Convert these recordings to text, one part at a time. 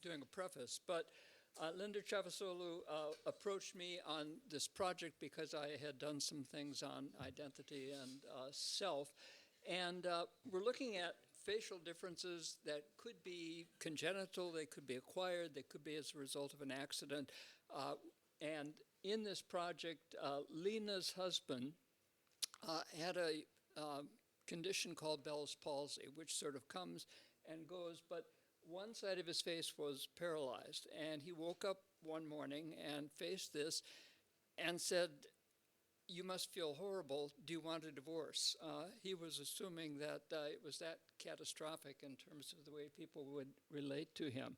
doing a preface, but Lena Cavusoglu approached me on this project because I had done some things on identity and self, and we're looking at facial differences that could be congenital, they could be acquired, they could be as a result of an accident, and in this project, Lena's husband had a condition called Bell's palsy, which sort of comes and goes, but one side of his face was paralyzed. And he woke up one morning and faced this and said, "You must feel horrible. Do you want a divorce?" He was assuming that it was that catastrophic in terms of the way people would relate to him.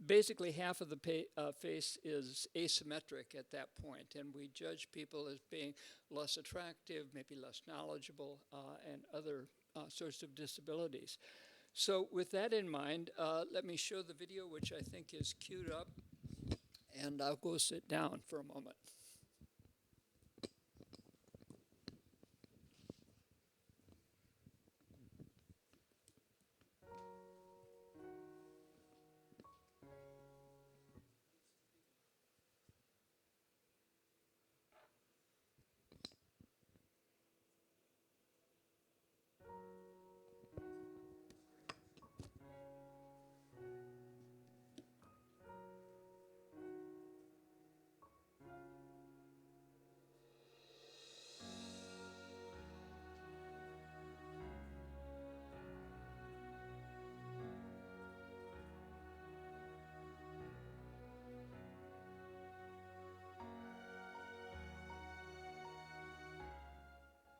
Basically, half of the face is asymmetric at that point, and we judge people as being less attractive, maybe less knowledgeable, and other sorts of disabilities. So with that in mind, let me show the video, which I think is queued up, and I'll go sit down for a moment.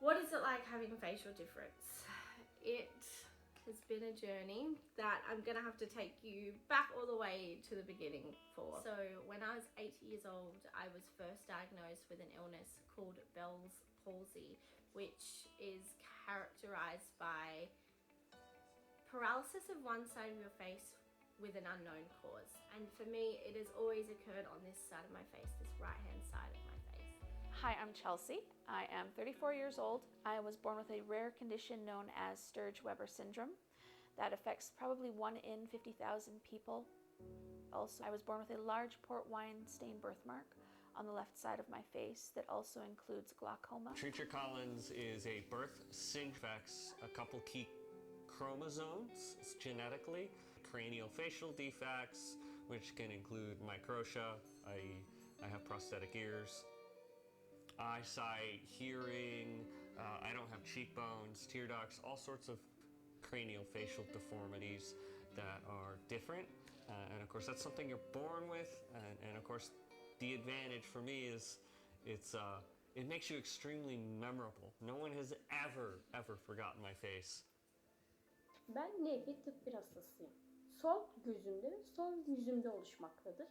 What is it like having a facial difference? It has been a journey that I'm gonna have to take you back all the way to the beginning for. So when I was 8 years old, I was first diagnosed with an illness called Bell's palsy, which is characterized by paralysis of one side of your face with an unknown cause. And for me, it has always occurred on this side of my face, this right-hand side of my face. Hi, I'm Chelsea. I am 34 years old. I was born with a rare condition known as Sturge-Weber syndrome that affects probably 1 in 50,000 people. Also, I was born with a large port wine stained birthmark on the left side of my face that also includes glaucoma. Treacher-Collins is a birth syndrome, affects a couple key chromosomes genetically, craniofacial defects, which can include microtia. I have prosthetic ears. Eyesight, hearing, I don't have cheekbones, tear ducts, all sorts of craniofacial deformities that are different. And of course, that's something you're born with. And of course, the advantage for me is it makes you extremely memorable. No one has ever forgotten my face. Ben N tıp bir hastasıyım. Sol gözümde ve sol yüzümde oluşmaktadır.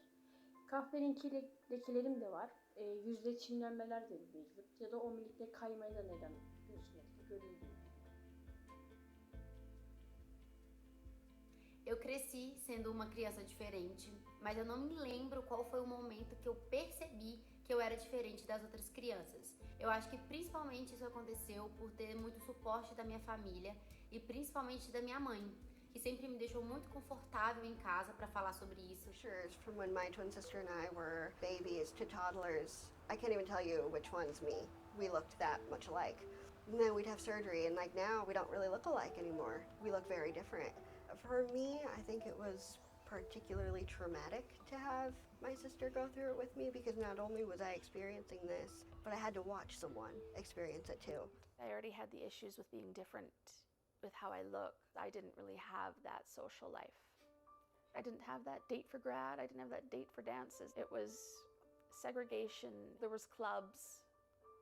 Kahverengi lekelerim de var. Yüzde çimlenmeler de mevcut ya da omurilikte kaymaya da neden gözlerde görüldüğü. Eu cresci sendo uma criança diferente, mas eu não me lembro qual foi o momento que eu percebi que eu era diferente das outras crianças. Eu acho que principalmente isso aconteceu por ter muito suporte da minha família e principalmente da minha mãe, que sempre me deixou muito confortável em casa para falar sobre isso. Pictures from when my twin sister and I were babies to toddlers. I can't even tell you which one's me. We looked that much alike. And then we'd have surgery, and like now we don't really look alike anymore. We look very different. For me, I think it was particularly traumatic to have my sister go through it with me, because not only was I experiencing this, but I had to watch someone experience it too. I already had the issues with being different with how I look. I didn't really have that social life. I didn't have that date for grad. I didn't have that date for dances. It was segregation. There was clubs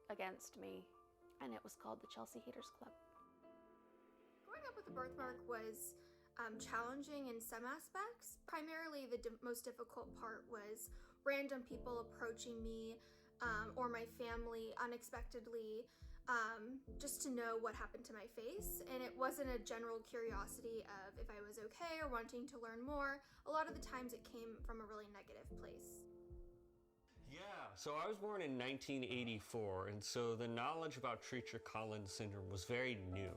against me, and it was called the Chelsea Haters Club. Growing up with a birthmark was challenging in some aspects. Primarily, the most difficult part was random people approaching me or my family unexpectedly just to know what happened to my face. And it wasn't a general curiosity of if I was okay or wanting to learn more. A lot of the times it came from a really negative place. Yeah, so I was born in 1984, and so the knowledge about Treacher-Collins syndrome was very new.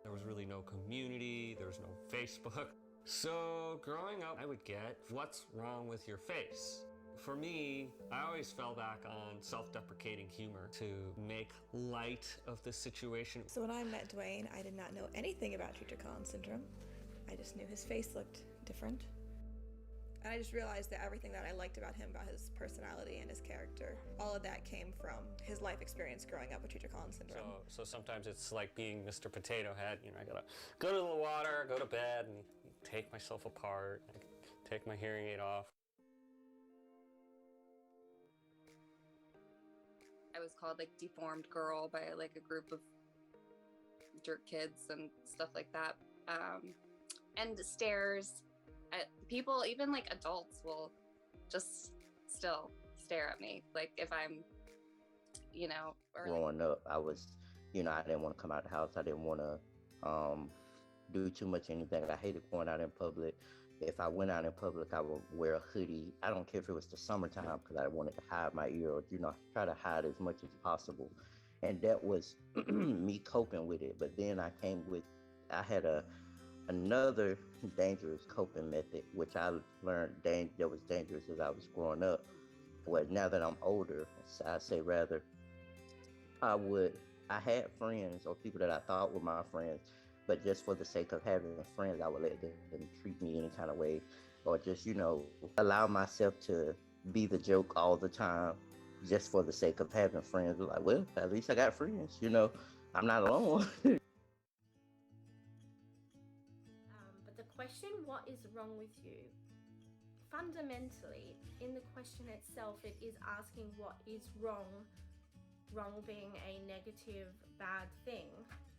There was really no community, there was no Facebook. So growing up, I would get, what's wrong with your face? For me, I always fell back on self-deprecating humor to make light of the situation. So when I met Dwayne, I did not know anything about Treacher-Collins syndrome. I just knew his face looked different. And I just realized that everything that I liked about him, about his personality and his character, all of that came from his life experience growing up with Treacher-Collins syndrome. So sometimes it's like being Mr. Potato Head. You know, I gotta go to the water, go to bed, and take myself apart, take my hearing aid off. I was called like deformed girl by like a group of jerk kids and stuff like that. And stares at people, even like adults will just still stare at me. Like if I'm, you know, growing up, I was, I didn't want to come out of the house. I didn't want to do too much anything. I hated going out in public. If I went out in public, I would wear a hoodie. I don't care if it was the summertime because I wanted to hide my ear or, try to hide as much as possible. And that was me coping with it. But then I had another dangerous coping method, which I learned that was dangerous as I was growing up. But now that I'm older, I say rather, I had friends or people that I thought were my friends, but just for the sake of having friends, I would let them treat me any kind of way, or just, allow myself to be the joke all the time, just for the sake of having friends. Like, well, at least I got friends, I'm not alone. But the question, what is wrong with you? Fundamentally, in the question itself, it is asking what is wrong, wrong being a negative, bad thing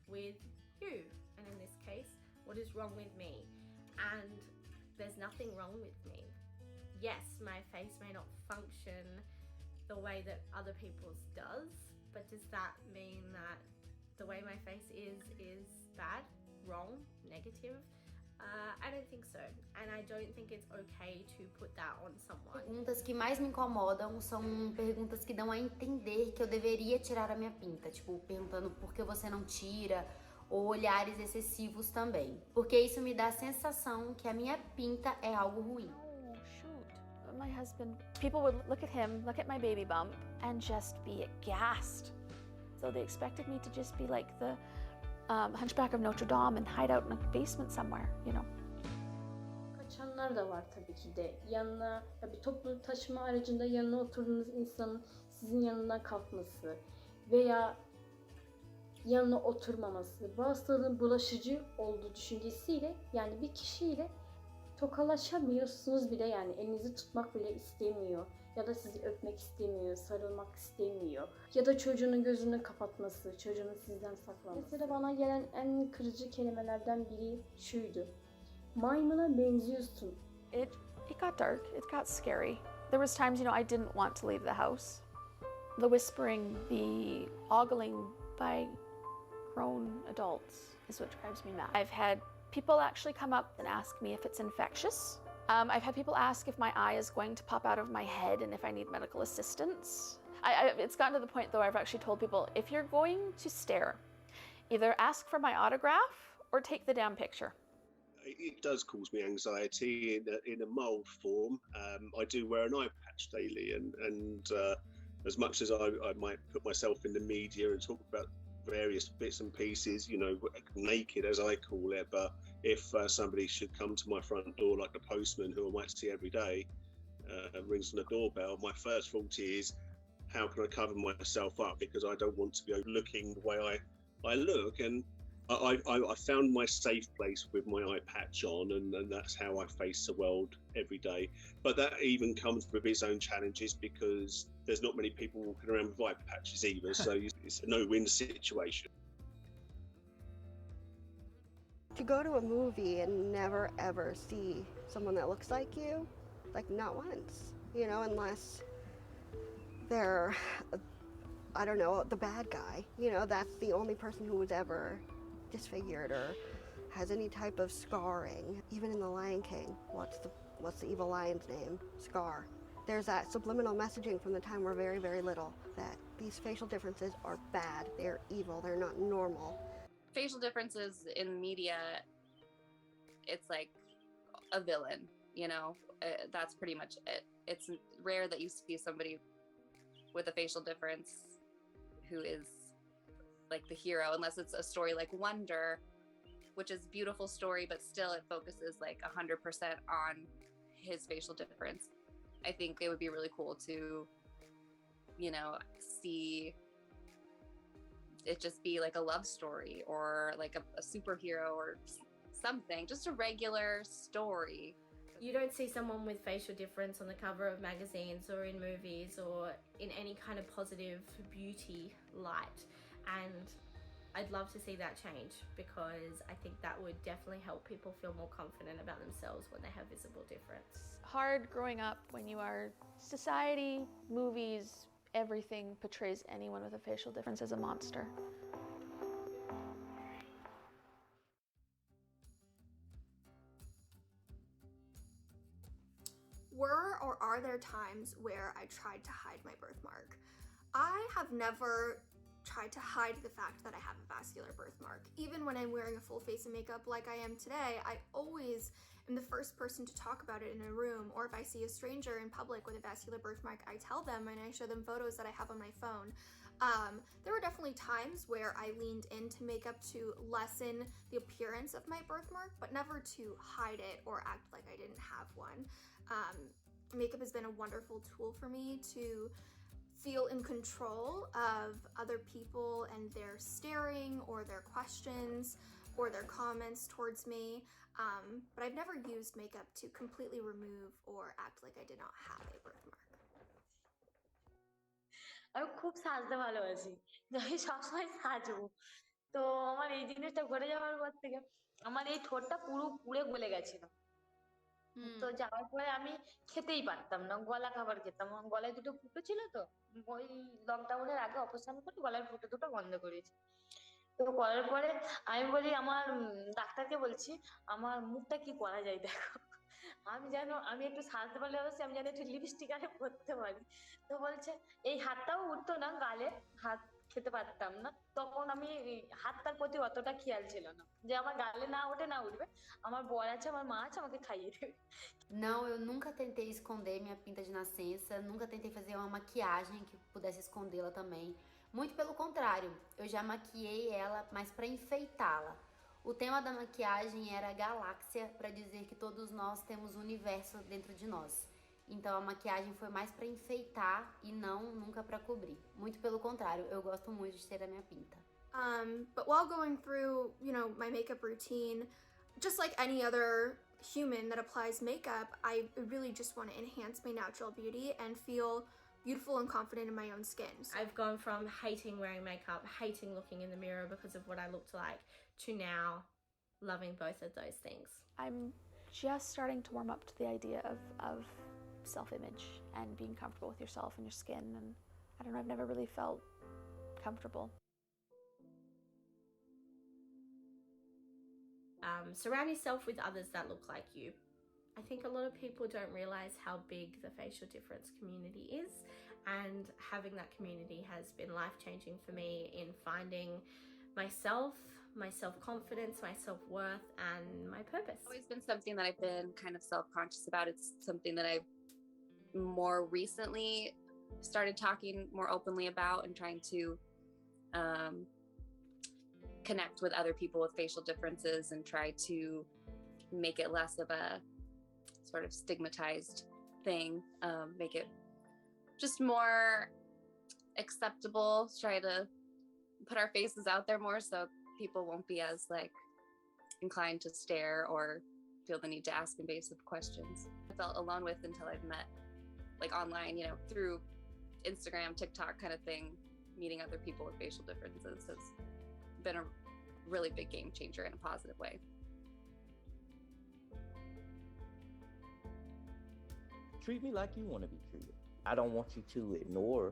with you. And in this case, what is wrong with me? And there's nothing wrong with me. Yes, my face may not function the way that other people's does, but does that mean that the way my face is bad, wrong, negative? I don't think so, and I don't think it's okay to put that on someone. Perguntas que mais me incomodam são perguntas que dão a entender que eu deveria tirar a minha pinta, tipo, perguntando por que você não tira, ou olhares excessivos também, porque isso me dá a sensação que a minha pinta é algo ruim. Oh, shoot. My husband, people would look at him, look at my baby bump, and just be aghast. So they expected me to just be like the Hunchback of Notre Dame and hide out in a basement somewhere, Kaçanlar da var tabii ki de. Yanına, bir toplu taşıma aracında yanına oturduğunuz insanın sizin yanından kalkması veya yanına oturmaması, bu hastalığın bulaşıcı olduğu düşüncesiyle, yani bir kişiyle tokalaşamıyorsunuz bile, yani elinizi tutmak bile istemiyor ya da sizi öpmek istemiyor, sarılmak istemiyor ya da çocuğunun gözünü kapatması, çocuğunu sizden saklaması. Mesela bana gelen en kırıcı kelimelerden biri şuydu: maymuna benziyorsun. It got dark, it got scary. There was times, I didn't want to leave the house. The whispering, the ogling by grown adults is what drives me mad. I've had people actually come up and ask me if it's infectious. I've had people ask if my eye is going to pop out of my head and if I need medical assistance. It's gotten to the point, though, I've actually told people, if you're going to stare, either ask for my autograph or take the damn picture. It does cause me anxiety in a mild form. I do wear an eye patch daily, and as much as I might put myself in the media and talk about various bits and pieces, naked as I call it, but if somebody should come to my front door, like the postman who I might see every day, rings on the doorbell, my first thought is, how can I cover myself up, because I don't want to be looking the way I look. And I found my safe place with my eye patch on, and that's how I face the world every day. But that even comes with its own challenges, because there's not many people walking around with eye patches either, so it's a no-win situation. To go to a movie and never ever see someone that looks like you, like not once, unless they're, I don't know, the bad guy, that's the only person who was ever disfigured or has any type of scarring. Even in The Lion King, what's the evil lion's name? Scar. There's that subliminal messaging from the time we're very, very little that these facial differences are bad, they're evil, they're not normal. Facial differences in media, it's like a villain, you know. That's pretty much it. It's rare that you see somebody with a facial difference who is like the hero, unless it's a story like Wonder, which is a beautiful story, but still it focuses like 100% on his facial difference. I think it would be really cool to, you know, see it just be like a love story or like a superhero or something, just a regular story. You don't see someone with facial difference on the cover of magazines or in movies or in any kind of positive beauty light. And I'd love to see that change, because I think that would definitely help people feel more confident about themselves when they have visible difference. Hard growing up when you are society, movies, everything portrays anyone with a facial difference as a monster. Were or are there times where I tried to hide my birthmark? I have never tried to hide the fact that I have a vascular birthmark. Even when I'm wearing a full face of makeup like I am today, I always am the first person to talk about it in a room, or if I see a stranger in public with a vascular birthmark, I tell them and I show them photos that I have on my phone. There were definitely times where I leaned into makeup to lessen the appearance of my birthmark, but never to hide it or act like I didn't have one. Makeup has been a wonderful tool for me to feel in control of other people and their staring or their questions or their comments towards me. But I've never used makeup to completely remove or act like I did not have a birthmark. আমি খুব সাজতে ভালোবাসি, যে আমি সবসময় সাজবো। তো আমার এই জিনিসটা ঘটে যাওয়ার পর থেকে আমার এই ঠোঁটটা পুরো পুড়ে গলে গেছিল। তো যাওয়ার পরে আমি খেতেই পারতাম না, গলা খাবার খেতাম। আমার গলায় দুটো ফুটো ছিল, তো ওই লকডাউনের আগে অপারেশন করে গলার ফুটো দুটো বন্ধ করেছি। তো করার পরে আমি বলি আমার ডাক্তারকে বলছি আমার মুখটা কি করা যায় দেখো। আমি একটু সাজতে ভালোবাসি, আমি যেন একটু লিপস্টিক আরে পরতে পারি। তো বলছে এই হাতটাও উঠতো না, গালে হাত খেতে পারতাম না। তখন আমি হাতটার প্রতি অতটা খেয়াল ছিল না, যে আমার গালে না ওঠে না উঠবে, আমার বর আছে আমার মা আছে আমাকে খাইয়ে দেবে। Não, eu nunca tentei esconder minha pinta de nascença, nunca tentei fazer uma maquiagem que pudesse escondê-la também. Muito pelo contrário, eu já maquiei ela, mas para enfeitá-la. O tema da maquiagem era galáxia, para dizer que todos nós temos um universo dentro de nós. Então a maquiagem foi mais para enfeitar e não nunca para cobrir. Muito pelo contrário, eu gosto muito de ter a minha pinta. But while going through, you know, my makeup routine, just like any other human that applies makeup, I really just want to enhance my natural beauty and feel beautiful and confident in my own skin. I've gone from hating wearing makeup, hating looking in the mirror because of what I looked like, to now loving both of those things. I'm just starting to warm up to the idea of self-image and being comfortable with yourself and your skin, and I don't know, I've never really felt comfortable. Surround yourself with others that look like you. I think a lot of people don't realize how big the facial difference community is, and having that community has been life-changing for me in finding myself, my self-confidence, my self-worth, and my purpose. It's always been something that I've been kind of self-conscious about. It's something that I've more recently started talking more openly about and trying to connect with other people with facial differences and try to make it less of a sort of stigmatized thing, make it just more acceptable, try to put our faces out there more so people won't be as like inclined to stare or feel the need to ask invasive questions. I felt alone with until I've met, like online, you know, through Instagram, TikTok kind of thing, meeting other people with facial differences has been a really big game changer in a positive way. Treat me like you want to be treated. I don't want you to ignore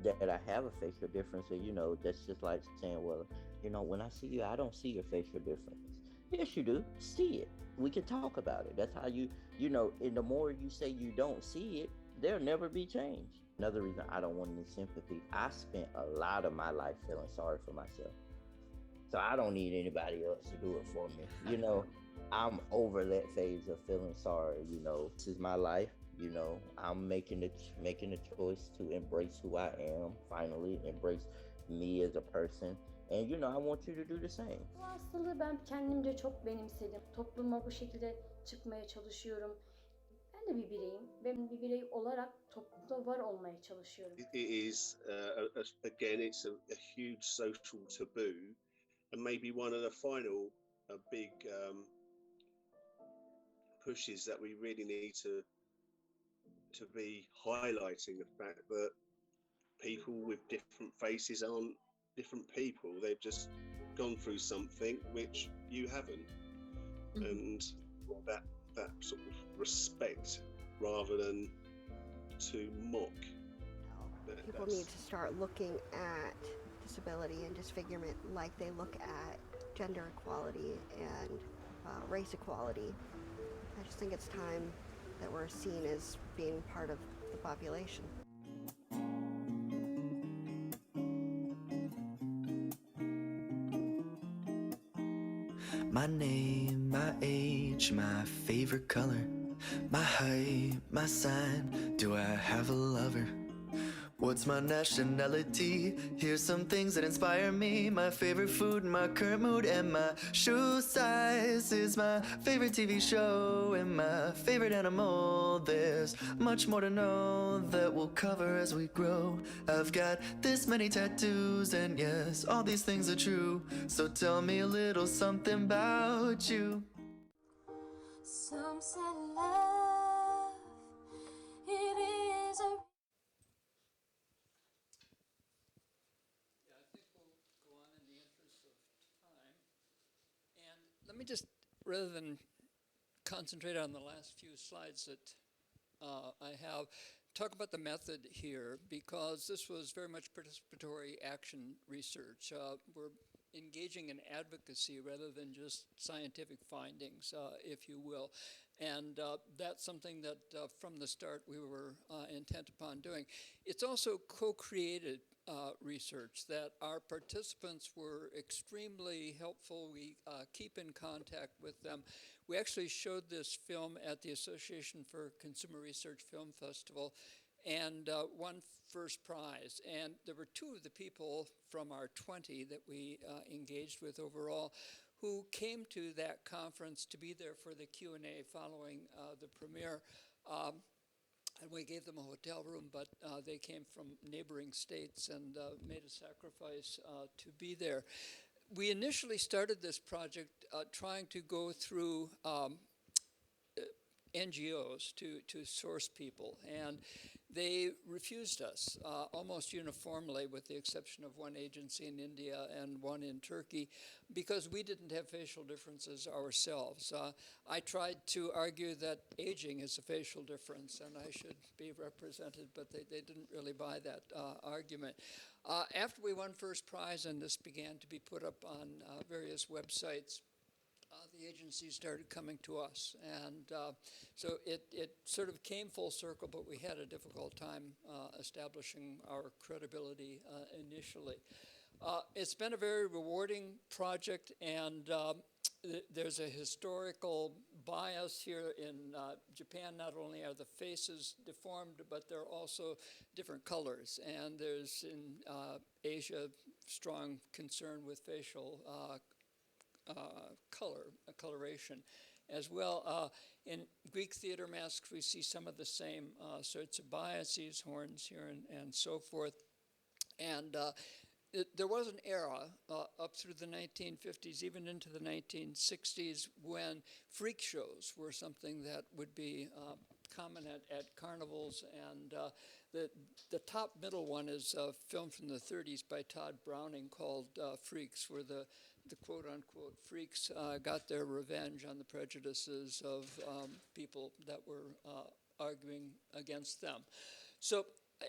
that I have a facial difference, or, you know, that's just like saying, well, you know, when I see you, I don't see your facial difference. Yes, you do. See it. We can talk about it. That's how you know, and the more you say you don't see it, there'll never be change. Another reason I don't want any sympathy, I spent a lot of my life feeling sorry for myself. So I don't need anybody else to do it for me. You know, I'm over that phase of feeling sorry. This is my life. I'm making the choice to embrace who I am. Finally, embrace me as a person. And I want you to do the same. Bu hastalığı ben kendimce çok benimsedim. Topluma bu şekilde çıkmaya çalışıyorum. Ben de bir bireyim. Ben bir birey olarak toplumda var olmaya çalışıyorum. It is, again, it's a huge social taboo, and maybe one of the final big pushes that we really need to be highlighting the fact that people with different faces aren't different people. They've just gone through something which you haven't, and that sort of respect rather than to mock. People need to start looking at disability and disfigurement like they look at gender equality and race equality. I just think it's time that we're seen as being part of the population. My name, my age, my favorite color, my height, my sign, do I have a lover? What's my nationality? Here's some things that inspire me. My favorite food, my current mood, and my shoe size is my favorite TV show and my favorite animal. There's much more to know that we'll cover as we grow. I've got this many tattoos, and yes, all these things are true. So tell me a little something about you. Some say love, it is a Let me just, rather than concentrate on the last few slides that I have, talk about the method here, because this was very much participatory action research. We're engaging in advocacy rather than just scientific findings, if you will. And that's something that from the start we were intent upon doing. It's also co-created research that our participants were extremely helpful. We keep in contact with them. We actually showed this film at the Association for Consumer Research Film Festival and won first prize. And there were two of the people from our 20 that we engaged with overall who came to that conference to be there for the Q&A following the premiere. And we gave them a hotel room, but they came from neighboring states and made a sacrifice to be there. We initially started this project trying to go through NGOs to source people, and they refused us almost uniformly, with the exception of one agency in India and one in Turkey, because we didn't have facial differences ourselves. I tried to argue that aging is a facial difference and I should be represented, but they didn't really buy that argument. After we won first prize and this began to be put up on various websites, the agency started coming to us. And so it sort of came full circle, but we had a difficult time establishing our credibility initially. It's been a very rewarding project, and there's a historical bias here in Japan. Not only are the faces deformed, but they're also different colors. And there's in Asia strong concern with facial coloration as well. In Greek theater masks, we see some of the same sorts of biases, horns here and so forth. And there was an era up through the 1950s, even into the 1960s, when freak shows were something that would be common at carnivals. And the top middle one is a film from the 30s by Todd Browning called Freaks, where the quote-unquote freaks got their revenge on the prejudices of people that were arguing against them. So,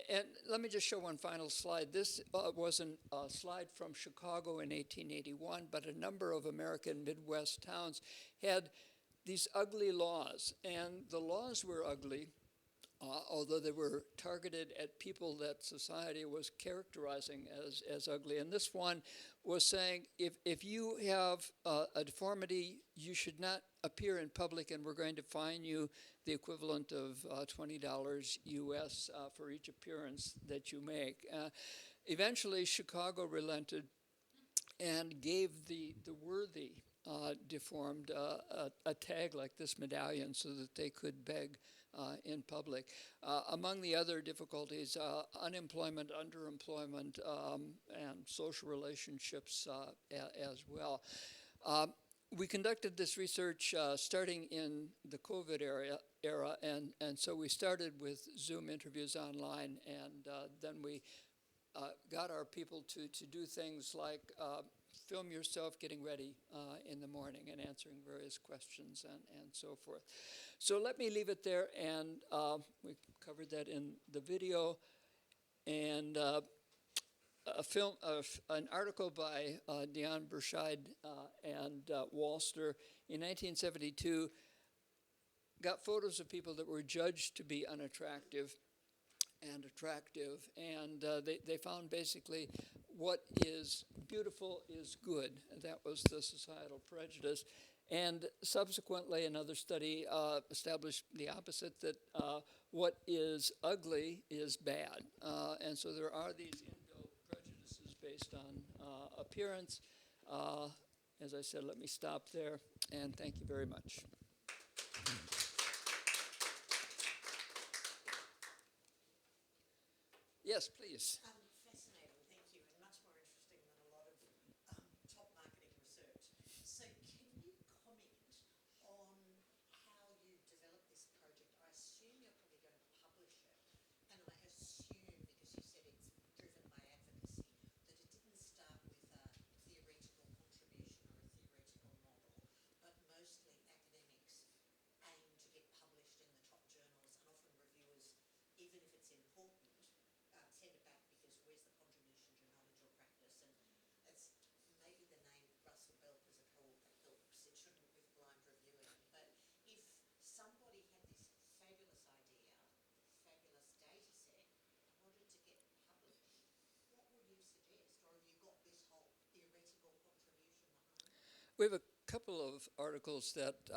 and let me just show one final slide. This was a slide from Chicago in 1881, but a number of American Midwest towns had these ugly laws, and the laws were ugly although they were targeted at people that society was characterizing as ugly. And this one was saying, if you have a deformity, you should not appear in public, and we're going to fine you the equivalent of $20 US for each appearance that you make. Eventually, Chicago relented and gave the worthy deformed a tag like this medallion so that they could beg in public. Among the other difficulties, unemployment, underemployment, and social relationships as well. We conducted this research starting in the COVID era, and so we started with Zoom interviews online, and then we got our people to do things like film yourself getting ready in the morning and answering various questions and so forth. So let me leave it there, and we covered that in the video. And an article by Dion Burscheid and Walster in 1972 got photos of people that were judged to be unattractive and attractive, and they found basically what is beautiful is good. That was the societal prejudice. And subsequently, another study established the opposite, that what is ugly is bad. And so there are these inbuilt prejudices based on appearance. As I said, let me stop there, and thank you very much. Yes, please. Fascinating, thank you, and much more interesting than a lot of top marketing research. So can you comment on how you developed this project? I assume you're probably going to publish it, and I assume, because you said it's driven by advocacy, that it didn't start with a theoretical contribution or a theoretical model, but mostly academics aim to get published in the top journals, and often reviewers, even if it's important, send it back because where's the contribution to knowledge or practice? And it's maybe the name Russell Belk as a co-author helps. It shouldn't with blind reviewing. But if somebody had this fabulous idea, fabulous data set, wanted to get published, what would you suggest? Or have you got this whole theoretical contribution behind it? We have a couple of articles that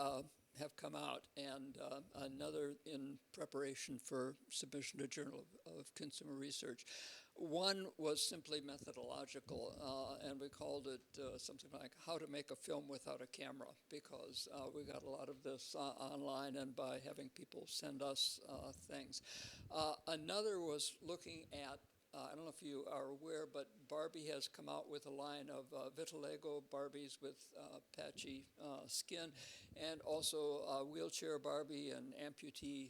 have come out, and another in preparation for submission to Journal of Consumer Research. One was simply methodological, and we called it something like How to Make a Film Without a Camera, because we got a lot of this online and by having people send us things. Another was looking at, I don't know if you are aware, but Barbie has come out with a line of vitiligo Barbies with patchy skin, and also wheelchair Barbie and amputee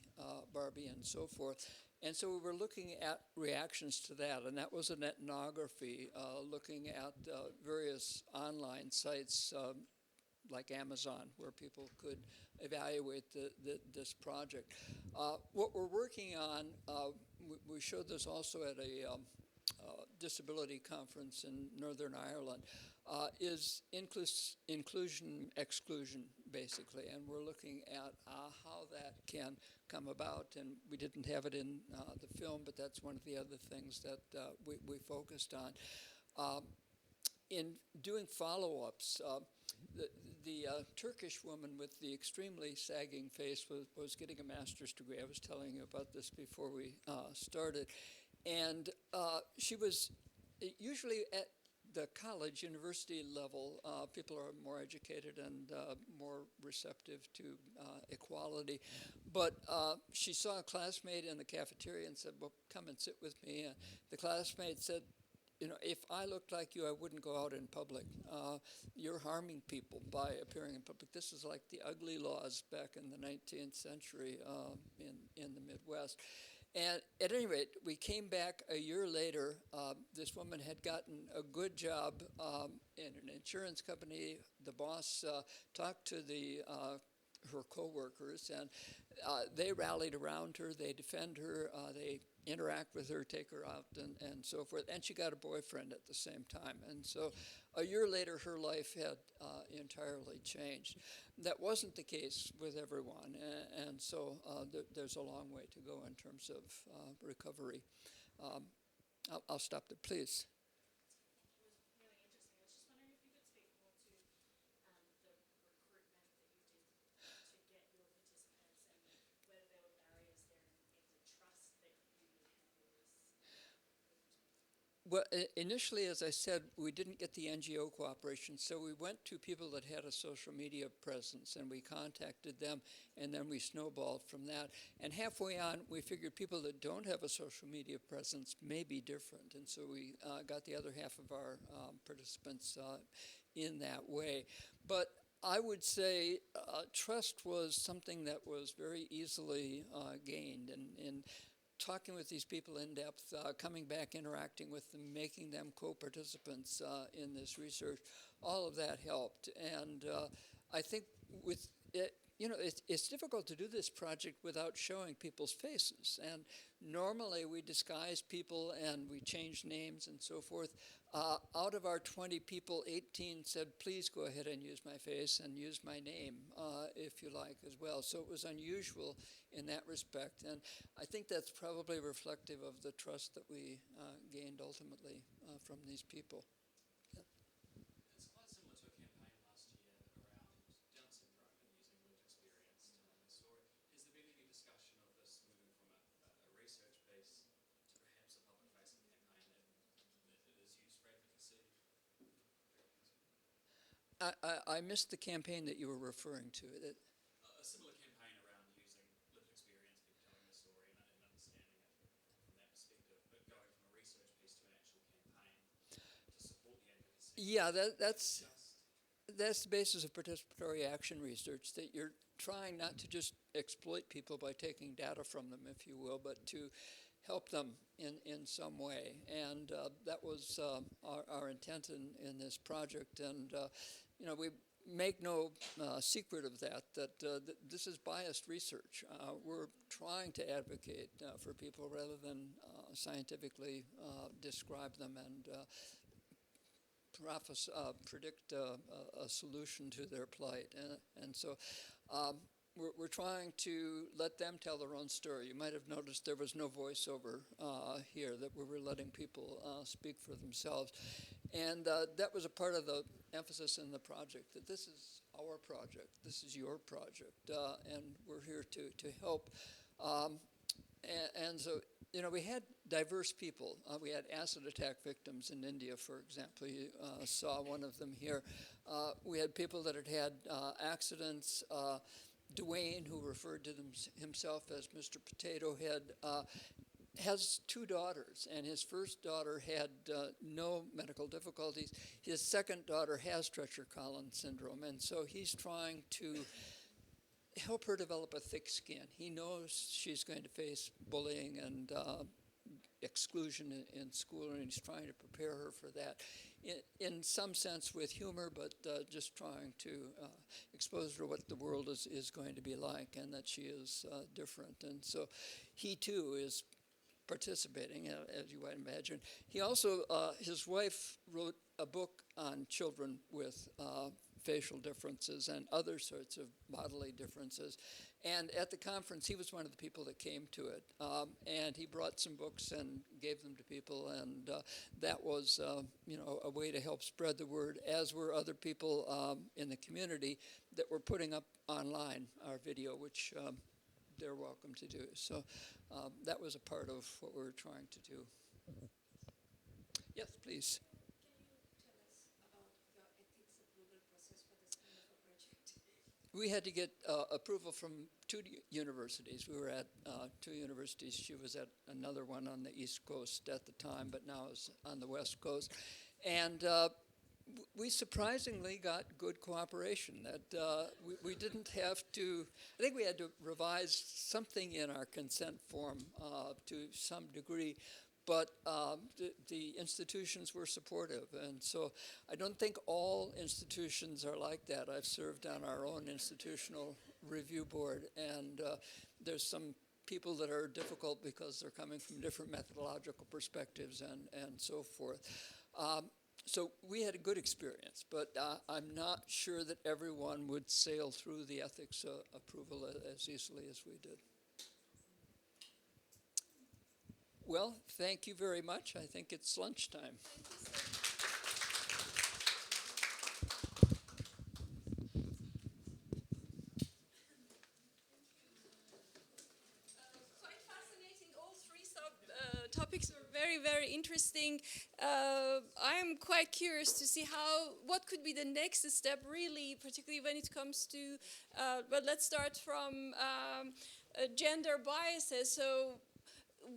Barbie and so forth. And so we were looking at reactions to that, and that was an ethnography looking at various online sites like Amazon, where people could evaluate this project. What we're working on, we showed this also at a disability conference in Northern Ireland, is inclusion, exclusion, basically. And we're looking at how that can come about. And we didn't have it in the film, but that's one of the other things that we focused on. In doing follow-ups, the Turkish woman with the extremely sagging face was getting a master's degree. I was telling you about this before we started. And she was usually at the college, university level, people are more educated and more receptive to equality. But she saw a classmate in the cafeteria and said, well, come and sit with me. And the classmate said, you know, if I looked like you, I wouldn't go out in public. You're harming people by appearing in public. This is like the ugly laws back in the 19th century in the Midwest. And at any rate, we came back a year later. This woman had gotten a good job in an insurance company. The boss talked to her coworkers, and they rallied around her, they defend her, they interact with her, take her out, and so forth. And she got a boyfriend at the same time. And so a year later, her life had entirely changed. That wasn't the case with everyone. And so there's a long way to go in terms of recovery. I'll stop there, please. Well, initially, as I said, we didn't get the NGO cooperation, so we went to people that had a social media presence, and we contacted them, and then we snowballed from that. And halfway on, we figured people that don't have a social media presence may be different, and so we got the other half of our participants in that way. But I would say trust was something that was very easily gained, and talking with these people in depth, coming back, interacting with them, making them co-participants in this research, all of that helped. And I think with it, it's difficult to do this project without showing people's faces. And normally we disguise people and we change names and so forth. Out of our 20 people, 18 said, please go ahead and use my face and use my name if you like as well. So it was unusual in that respect. And I think that's probably reflective of the trust that we gained ultimately from these people. Yeah. It's quite similar to a campaign last year around Down syndrome and using lived experience to tell the story. Has there been any discussion of this moving from a research piece to perhaps a public-facing campaign that is used for advocacy? I missed the campaign that you were referring to. A similar campaign around using lived experience, people telling the story and understanding it from that perspective, but going from a research piece to an actual campaign to support the advocacy. Yeah, that's the basis of participatory action research, that you're trying not to just exploit people by taking data from them, if you will, but to help them in some way. And that was our intent in this project. And, we make no secret of that this is biased research. We're trying to advocate for people rather than scientifically describe them and predict a solution to their plight. And so we're trying to let them tell their own story. You might have noticed there was no voiceover here, that we were letting people speak for themselves. And that was a part of the emphasis in the project, that this is our project, this is your project, and we're here to help. And so, we had diverse people. We had acid attack victims in India, for example. You saw one of them here. We had people that had accidents. Dwayne, who referred to himself as Mr. Potato Head, has 2 daughters, and his first daughter had no medical difficulties. His second daughter has Treacher-Collins syndrome, and so he's trying to help her develop a thick skin. He knows she's going to face bullying and exclusion in school, and he's trying to prepare her for that in some sense with humor, but just trying to expose her to what the world is going to be like, and that she is different. And so he too is participating, as you might imagine. He also, his wife wrote a book on children with facial differences and other sorts of bodily differences. And at the conference, he was one of the people that came to it. And he brought some books and gave them to people. And that was, a way to help spread the word, as were other people in the community that were putting up online our video, which they're welcome to do. So that was a part of what we were trying to do. Yes, please. We had to get approval from 2 universities. We were at 2 universities. She was at another one on the East Coast at the time, but now is on the West Coast. And we surprisingly got good cooperation. That we didn't have to, I think we had to revise something in our consent form to some degree, but the institutions were supportive. And so I don't think all institutions are like that. I've served on our own institutional review board, and there's some people that are difficult because they're coming from different methodological perspectives and so forth. So we had a good experience, but I'm not sure that everyone would sail through the ethics approval as easily as we did. Well, thank you very much. I think it's lunchtime. Quite fascinating. All three topics are very, very interesting. I'm quite curious to see what could be the next step, really, particularly when it comes to, but let's start from gender biases. So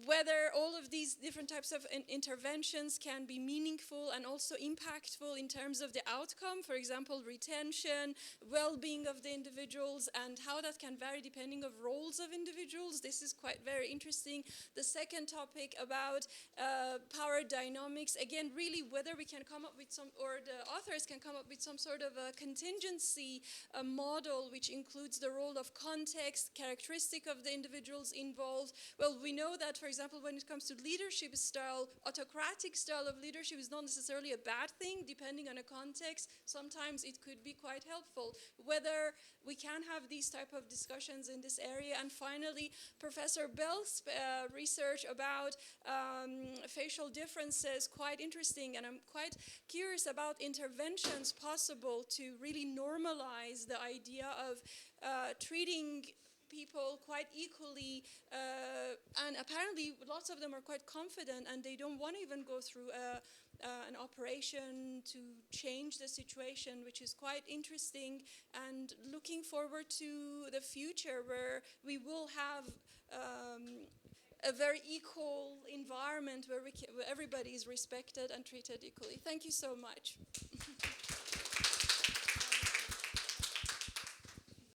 whether all of these different types of interventions can be meaningful and also impactful in terms of the outcome, for example, retention, well-being of the individuals, and how that can vary depending of roles of individuals. This is quite very interesting. The second topic about power dynamics, again, really whether we can come up with some, or the authors can come up with some sort of a contingency model which includes the role of context, characteristic of the individuals involved. Well, we know that, for example, when it comes to leadership style, autocratic style of leadership is not necessarily a bad thing, depending on a context. Sometimes it could be quite helpful. Whether we can have these type of discussions in this area. And finally, Professor Belk's research about facial differences, quite interesting, and I'm quite curious about interventions possible to really normalize the idea of treating people quite equally, and apparently lots of them are quite confident and they don't want to even go through an operation to change the situation, which is quite interesting, and looking forward to the future where we will have a very equal environment where everybody is respected and treated equally. Thank you so much.